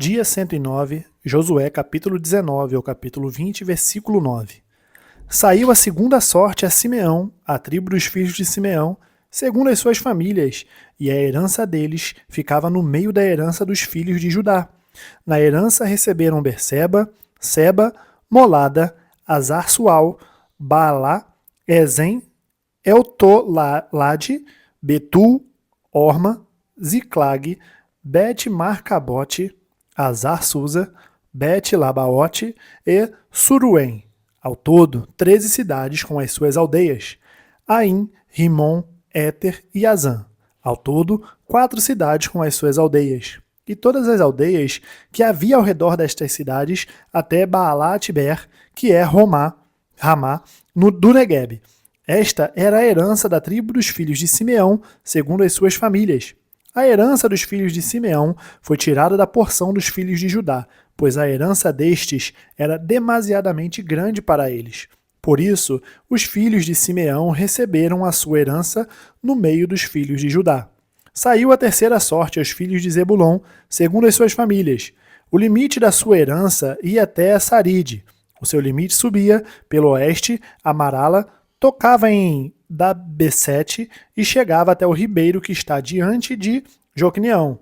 Dia 109, Josué capítulo 19 ao capítulo 20, versículo 9. Saiu a segunda sorte a Simeão, a tribo dos filhos de Simeão, segundo as suas famílias, e a herança deles ficava no meio da herança dos filhos de Judá. Na herança receberam Berseba, Seba, Molada, Azar-Sual, Baalá, Ezen, Eltolade, Betul, Orma, Ziclag, Bet-Marcabote, Azar-Susa, Bet-Labaote e Suruém. Ao todo, 13 cidades com as suas aldeias. Aim, Rimon, Éter e Azã. Ao todo, 4 cidades com as suas aldeias. E todas as aldeias que havia ao redor destas cidades até Baalat-Ber, que é Ramá, do Negueb. Esta era a herança da tribo dos filhos de Simeão, segundo as suas famílias. A herança dos filhos de Simeão foi tirada da porção dos filhos de Judá, pois a herança destes era demasiadamente grande para eles. Por isso, os filhos de Simeão receberam a sua herança no meio dos filhos de Judá. Saiu a terceira sorte aos filhos de Zebulon, segundo as suas famílias. O limite da sua herança ia até Saride. O seu limite subia pelo oeste a Marala, tocava em Dabesete e chegava até o ribeiro que está diante de Joqueneão.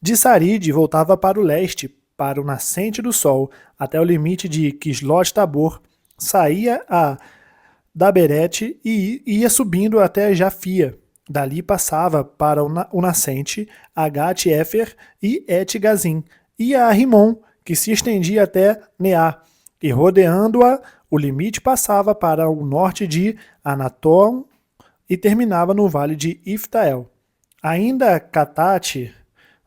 De Saride voltava para o leste, para o nascente do sol, até o limite de Quislot-Tabor, saía a Daberete e ia subindo até Jafia. Dali passava para o nascente a Gat-Efer e Et-Gazim, ia a Rimon, que se estendia até Neá, e rodeando-a, o limite passava para o norte de Anatom e terminava no vale de Iftael. Ainda Catate,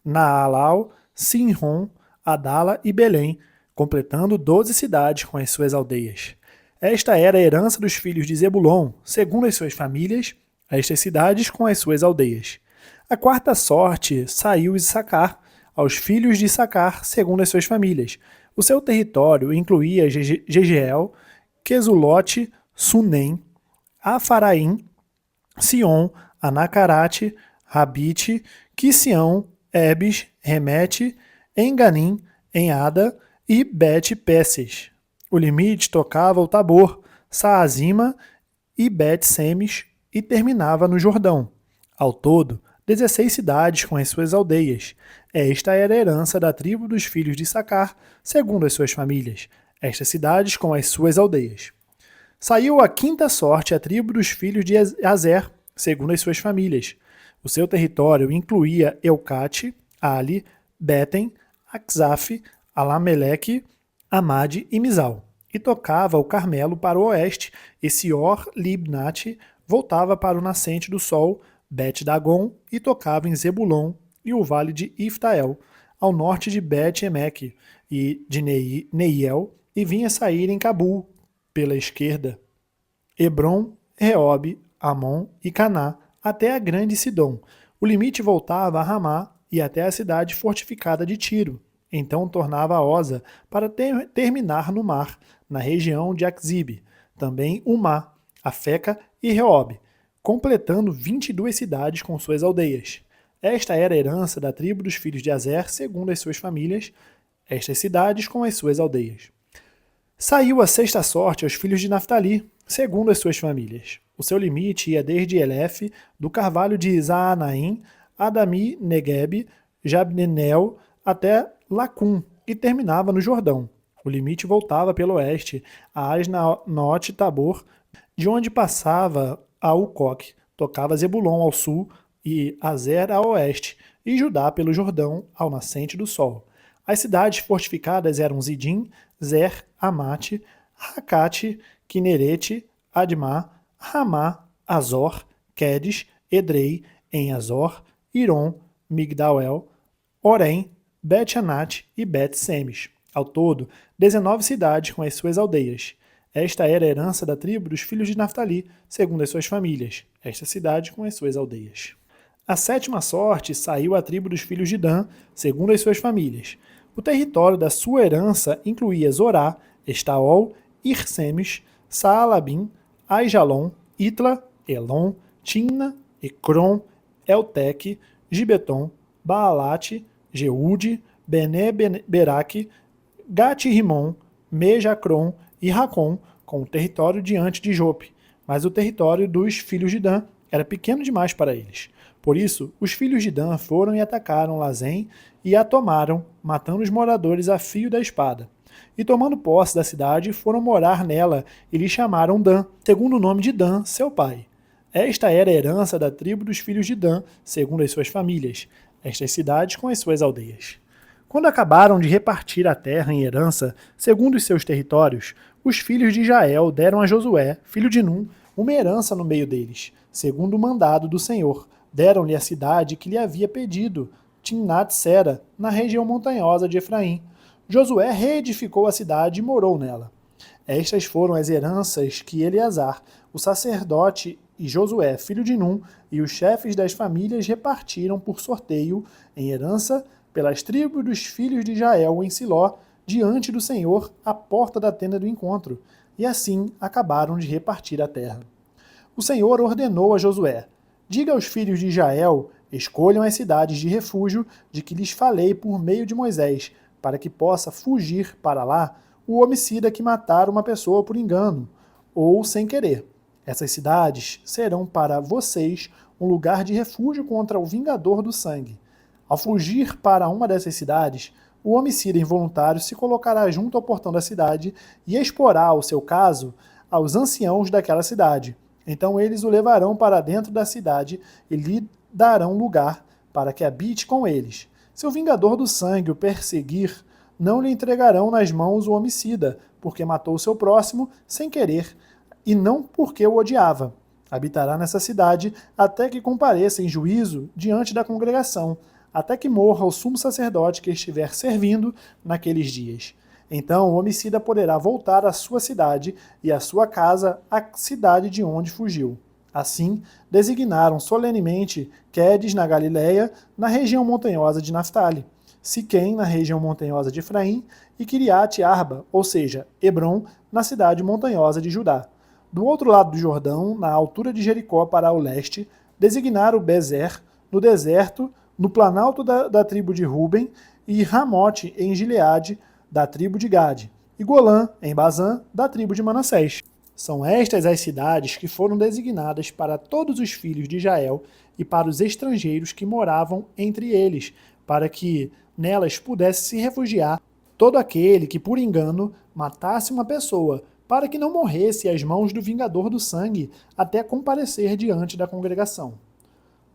Naalau, Sinron, Adala e Belém, completando 12 cidades com as suas aldeias. Esta era a herança dos filhos de Zebulon, segundo as suas famílias, estas cidades com as suas aldeias. A quarta sorte saiu Issacar, aos filhos de Issacar, segundo as suas famílias. O seu território incluía Jejeel, Quesulote, Sunem, Afaraim, Sion, Anacarate, Rabite, Quisião, Ebes, Remete, Enganim, Enada e Bet-Pesses. O limite tocava o Tabor, Saazima e Bet-Semes e terminava no Jordão. Ao todo, 16 cidades com as suas aldeias. Esta era a herança da tribo dos filhos de Issacar, segundo as suas famílias. Estas cidades com as suas aldeias. Saiu a quinta sorte a tribo dos filhos de Azer, segundo as suas famílias. O seu território incluía Eucate, Ali, Beten, Aksaf, Alameleque, Amade e Mizal. E tocava o Carmelo para o oeste, e Sior-Libnate voltava para o nascente do sol, Bet-Dagon, e tocava em Zebulon e o vale de Iftael, ao norte de Bet-Emeque e de Neiel, e vinha sair em Cabul, pela esquerda, Hebron, Reob, Amon e Caná, até a grande Sidom. O limite voltava a Ramá e até a cidade fortificada de Tiro. Então tornava a Oza para terminar no mar, na região de Aksib, também Umá, Afeca e Reob, completando 22 cidades com suas aldeias. Esta era a herança da tribo dos filhos de Azer, segundo as suas famílias, estas cidades com as suas aldeias. Saiu a sexta sorte aos filhos de Naftali, segundo as suas famílias. O seu limite ia desde Elef, do carvalho de Zaanaim, Adami, Negueb, Jabnenel, até Lacum, e terminava no Jordão. O limite voltava pelo oeste, a Asnaot Tabor, de onde passava a Ucoque, tocava Zebulon ao sul e Azer ao oeste, e Judá pelo Jordão, ao nascente do sol. As cidades fortificadas eram Zidim, Zer, Amate, Hakate, Kinerete, Admá, Ramá, Azor, Quedes, Edrei, em Azor, Iron, Migdal-El, Orém, Bet-Anat e Bet-Semes. Ao todo, 19 cidades com as suas aldeias. Esta era a herança da tribo dos filhos de Naftali, segundo as suas famílias. Esta cidade com as suas aldeias. A sétima sorte saiu à tribo dos filhos de Dan, segundo as suas famílias. O território da sua herança incluía Zorá, Estaol, Irsemes, Saalabim, Aijalon, Itla, Elon, Timna, Ecrom, Elteque, Gibeton, Baalate, Jeude, Bene-Beraque, Gate-Rimon, Me-Jacron e Racon, com o território diante de Jope. Mas o território dos filhos de Dan era pequeno demais para eles. Por isso, os filhos de Dan foram e atacaram Lazém e a tomaram, matando os moradores a fio da espada. E tomando posse da cidade, foram morar nela e lhe chamaram Dan, segundo o nome de Dan, seu pai. Esta era a herança da tribo dos filhos de Dan, segundo as suas famílias, estas cidades com as suas aldeias. Quando acabaram de repartir a terra em herança, segundo os seus territórios, os filhos de Israel deram a Josué, filho de Num, uma herança no meio deles, segundo o mandado do Senhor. Deram-lhe a cidade que lhe havia pedido, Timnat-Sera, na região montanhosa de Efraim. Josué reedificou a cidade e morou nela. Estas foram as heranças que Eleazar, o sacerdote, e Josué, filho de Num, e os chefes das famílias repartiram por sorteio em herança pelas tribos dos filhos de Israel em Siló, diante do Senhor, à porta da tenda do encontro, e assim acabaram de repartir a terra. O Senhor ordenou a Josué: diga aos filhos de Israel, escolham as cidades de refúgio de que lhes falei por meio de Moisés, para que possa fugir para lá o homicida que matar uma pessoa por engano, ou sem querer. Essas cidades serão para vocês um lugar de refúgio contra o vingador do sangue. Ao fugir para uma dessas cidades, o homicida involuntário se colocará junto ao portão da cidade e exporá o seu caso aos anciãos daquela cidade. Então eles o levarão para dentro da cidade e lhe darão lugar para que habite com eles. Se o vingador do sangue o perseguir, não lhe entregarão nas mãos o homicida, porque matou o seu próximo sem querer, e não porque o odiava. Habitará nessa cidade até que compareça em juízo diante da congregação, até que morra o sumo sacerdote que estiver servindo naqueles dias. Então o homicida poderá voltar à sua cidade e à sua casa, à cidade de onde fugiu. Assim, designaram solenemente Quedes na Galiléia, na região montanhosa de Naftali, Siquém na região montanhosa de Efraim e Kiriat Arba, ou seja, Hebron, na cidade montanhosa de Judá. Do outro lado do Jordão, na altura de Jericó para o leste, designaram Bezer, no deserto, no planalto da tribo de Ruben, e Ramote, em Gileade, da tribo de Gade, e Golã, em Bazã, da tribo de Manassés. São estas as cidades que foram designadas para todos os filhos de Israel e para os estrangeiros que moravam entre eles, para que nelas pudesse se refugiar todo aquele que, por engano, matasse uma pessoa, para que não morresse às mãos do vingador do sangue até comparecer diante da congregação.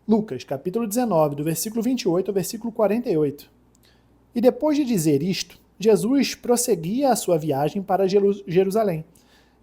Lucas, capítulo 19, do versículo 28 ao versículo 48. E depois de dizer isto, Jesus prosseguia a sua viagem para Jerusalém.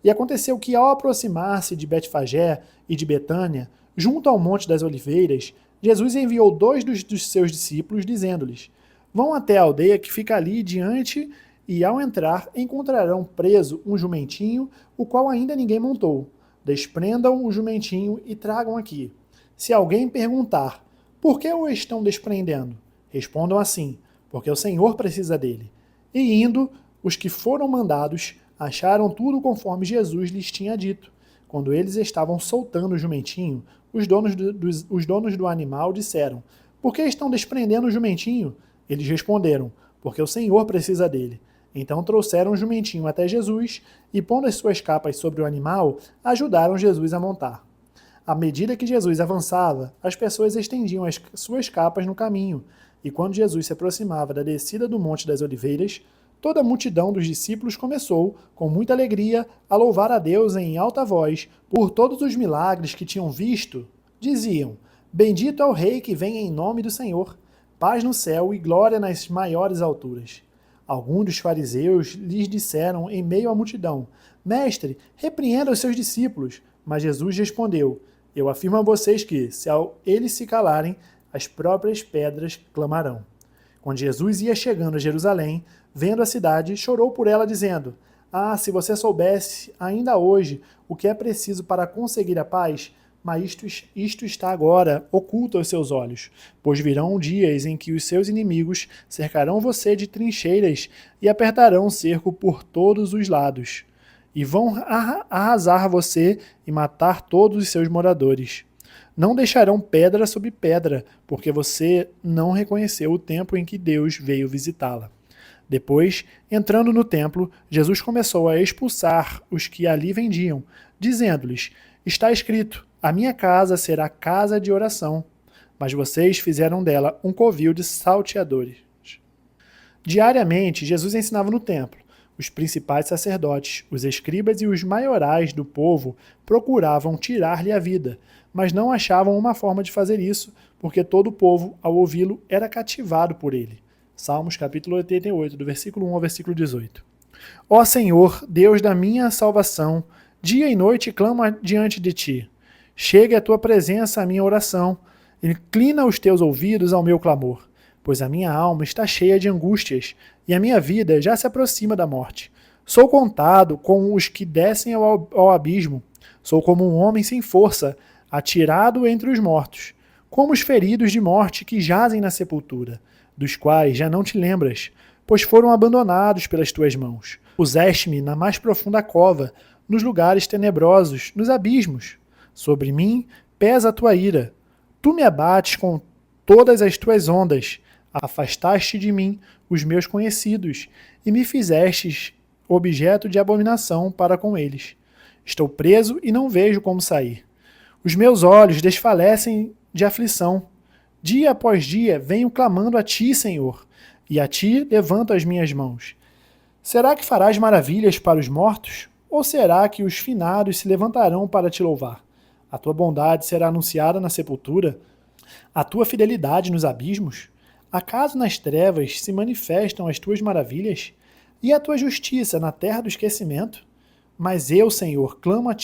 E aconteceu que, ao aproximar-se de Betfagé e de Betânia, junto ao Monte das Oliveiras, Jesus enviou dois dos seus discípulos, dizendo-lhes: vão até a aldeia que fica ali diante, e ao entrar encontrarão preso um jumentinho, o qual ainda ninguém montou. Desprendam o jumentinho e tragam aqui. Se alguém perguntar: por que o estão desprendendo? Respondam assim: porque o Senhor precisa dele. E indo, os que foram mandados acharam tudo conforme Jesus lhes tinha dito. Quando eles estavam soltando o jumentinho, os donos do animal disseram: por que estão desprendendo o jumentinho? Eles responderam: porque o Senhor precisa dele. Então trouxeram o jumentinho até Jesus e, pondo as suas capas sobre o animal, ajudaram Jesus a montar. À medida que Jesus avançava, as pessoas estendiam as suas capas no caminho, e quando Jesus se aproximava da descida do Monte das Oliveiras, toda a multidão dos discípulos começou, com muita alegria, a louvar a Deus em alta voz por todos os milagres que tinham visto. Diziam: bendito é o Rei que vem em nome do Senhor, paz no céu e glória nas maiores alturas. Alguns dos fariseus lhes disseram em meio à multidão: mestre, repreenda os seus discípulos. Mas Jesus respondeu: eu afirmo a vocês que, se eles se calarem, as próprias pedras clamarão. Quando Jesus ia chegando a Jerusalém, vendo a cidade, chorou por ela, dizendo: ah, se você soubesse ainda hoje o que é preciso para conseguir a paz, mas isto está agora oculto aos seus olhos, pois virão dias em que os seus inimigos cercarão você de trincheiras e apertarão o cerco por todos os lados, e vão arrasar você e matar todos os seus moradores. Não deixarão pedra sobre pedra, porque você não reconheceu o tempo em que Deus veio visitá-la. Depois, entrando no templo, Jesus começou a expulsar os que ali vendiam, dizendo-lhes: Está escrito: A minha casa será casa de oração. Mas vocês fizeram dela um covil de salteadores. Diariamente, Jesus ensinava no templo. Os principais sacerdotes, os escribas e os maiorais do povo procuravam tirar-lhe a vida, mas não achavam uma forma de fazer isso, porque todo o povo, ao ouvi-lo, era cativado por ele. Salmos capítulo 88, do versículo 1 ao versículo 18. Ó Senhor, Deus da minha salvação, dia e noite clamo diante de ti. Chegue à tua presença a minha oração, inclina os teus ouvidos ao meu clamor, pois a minha alma está cheia de angústias e a minha vida já se aproxima da morte. Sou contado com os que descem ao abismo, sou como um homem sem força, atirado entre os mortos, como os feridos de morte que jazem na sepultura, dos quais já não te lembras, pois foram abandonados pelas tuas mãos. Puseste-me na mais profunda cova, nos lugares tenebrosos, nos abismos. Sobre mim pesa a tua ira. Tu me abates com todas as tuas ondas. Afastaste de mim os meus conhecidos e me fizestes objeto de abominação para com eles. Estou preso e não vejo como sair. Os meus olhos desfalecem de aflição. Dia após dia venho clamando a ti, Senhor, e a ti levanto as minhas mãos. Será que farás maravilhas para os mortos? Ou será que os finados se levantarão para te louvar? A tua bondade será anunciada na sepultura? A tua fidelidade nos abismos? Acaso nas trevas se manifestam as tuas maravilhas? E a tua justiça na terra do esquecimento? Mas eu, Senhor, clamo a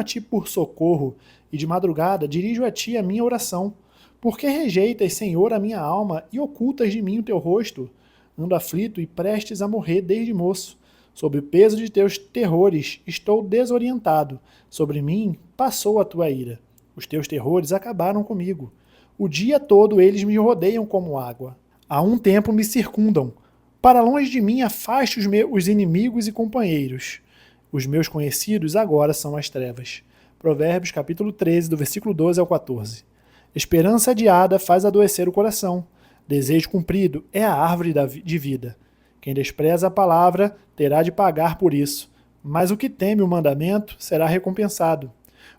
ti por socorro, e de madrugada dirijo a ti a minha oração. Por que rejeitas, Senhor, a minha alma e ocultas de mim o teu rosto? Ando aflito e prestes a morrer desde moço. Sob o peso de teus terrores estou desorientado. Sobre mim passou a tua ira. Os teus terrores acabaram comigo. O dia todo eles me rodeiam como água. Há um tempo me circundam. Para longe de mim afaste os inimigos e companheiros. Os meus conhecidos agora são as trevas. Provérbios capítulo 13, do versículo 12 ao 14. Esperança adiada faz adoecer o coração. Desejo cumprido é a árvore de vida. Quem despreza a palavra terá de pagar por isso, mas o que teme o mandamento será recompensado.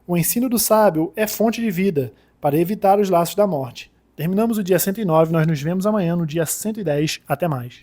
O ensino do sábio é fonte de vida, para evitar os laços da morte. Terminamos o dia 109, nós nos vemos amanhã no dia 110. Até mais.